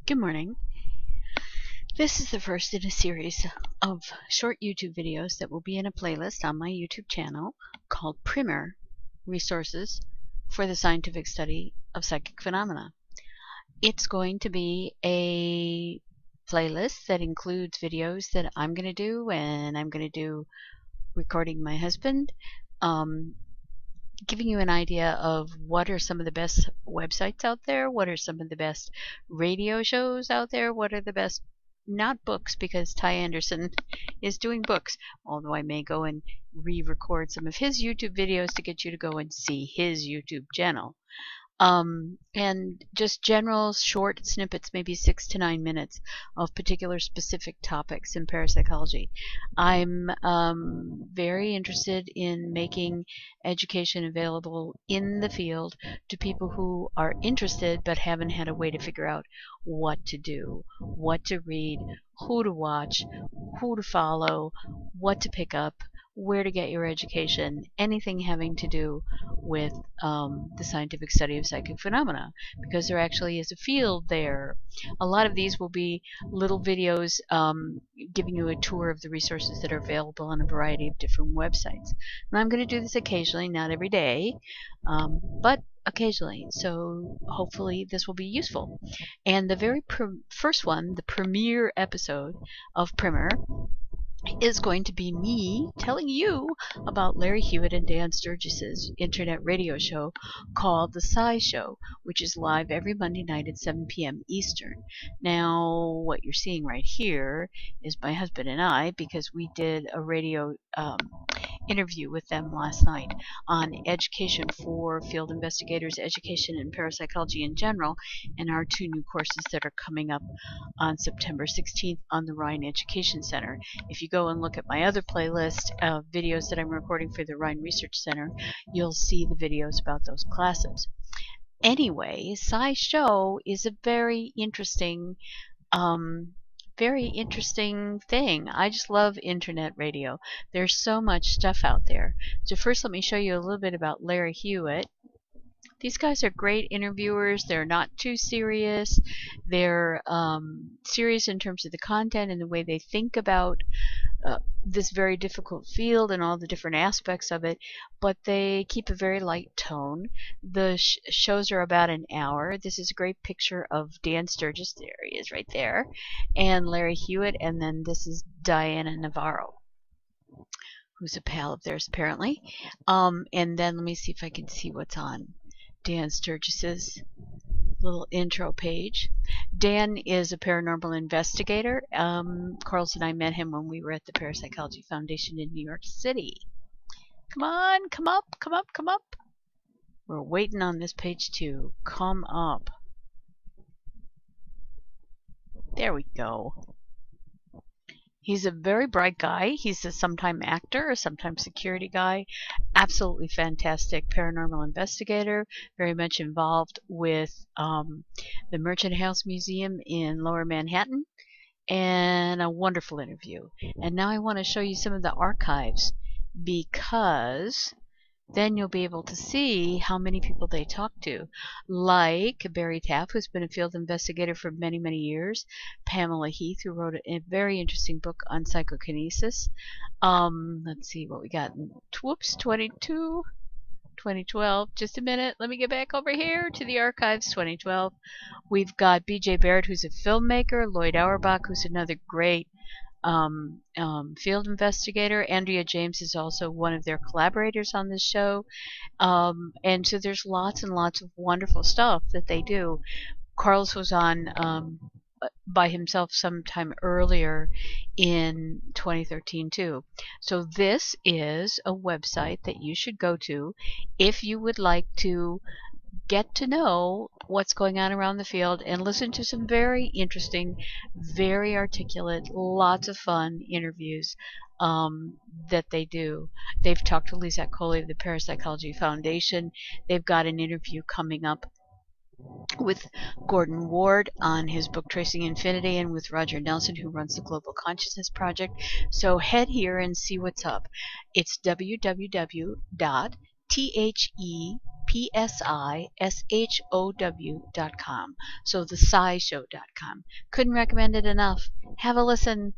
Good morning. This is the first in a series of short YouTube videos that will be in a playlist on my YouTube channel called Primer Resources for the Scientific Study of Psychic Phenomena. It's going to be a playlist that includes videos that I'm going to do, and I'm going to do recording my husband, giving you an idea of what are some of the best websites out there, what are some of the best radio shows out there, what are the best, not books, because Ty Anderson is doing books, although I may go and re-record some of his YouTube videos to get you to go and see his YouTube channel. And just general short snippets, maybe 6 to 9 minutes of particular specific topics in parapsychology. I'm very interested in making education available in the field to people who are interested but haven't had a way to figure out what to do, what to read, who to watch, who to follow, what to pick up, where to get your education, anything having to do with the scientific study of psychic phenomena, because there actually is a field there. A lot of these will be little videos giving you a tour of the resources that are available on a variety of different websites. And I'm going to do this occasionally, not every day, but occasionally, so hopefully this will be useful. And the very first one, the premiere episode of Primer, is going to be me telling you about Larry Hewitt and Dan Sturgis's internet radio show called The Psi Show, which is live every Monday night at 7 p.m. Eastern. Now, what you're seeing right here is my husband and I, because we did a radio interview with them last night on education for field investigators, education in parapsychology in general, and our 2 new courses that are coming up on September 16th on the Rhine Education Center. If you go and look at my other playlist of videos that I'm recording for the Rhine Research Center, you'll see the videos about those classes. Anyway, Psi Show is a very interesting thing. I just love internet radio. There's so much stuff out there. So first, let me show you a little bit about Larry Hewitt. These guys are great interviewers. They're not too serious. They're serious in terms of the content and the way they think about this very difficult field and all the different aspects of it, but they keep a very light tone. The shows are about an hour. This is a great picture of Dan Sturgis. There he is right there, and Larry Hewitt, and then this is Diana Navarro, who's a pal of theirs apparently. And then let me see if I can see what's on Dan Sturgis's little intro page. Dan is a paranormal investigator. Carlos and I met him when we were at the Parapsychology Foundation in New York City. Come on, come up, come up, come up. We're waiting on this page too. Come up. There we go. He's a very bright guy. He's a sometime actor, a sometime security guy. Absolutely fantastic paranormal investigator. Very much involved with the Merchant House Museum in Lower Manhattan. And a wonderful interview. And now I want to show you some of the archives, because then you'll be able to see how many people they talk to, like Barry Taff, who's been a field investigator for many, many years, Pamela Heath, who wrote a very interesting book on psychokinesis. Let's see what we got. Whoops, 2012. Just a minute. Let me get back over here to the archives. 2012. We've got B.J. Barrett, who's a filmmaker, Lloyd Auerbach, who's another great field investigator. Andrea James is also one of their collaborators on this show. And so there's lots and lots of wonderful stuff that they do. Carlos was on by himself sometime earlier in 2013 too. So this is a website that you should go to if you would like to get to know what's going on around the field and listen to some very interesting, very articulate, lots of fun interviews that they do. They've talked to Lisa Coley of the Parapsychology Foundation. They've got an interview coming up with Gordon Ward on his book Tracing Infinity, and with Roger Nelson, who runs the Global Consciousness Project. So head here and see what's up. It's www.the PSISHOW.com. So thescishow.com. Couldn't recommend it enough. Have a listen.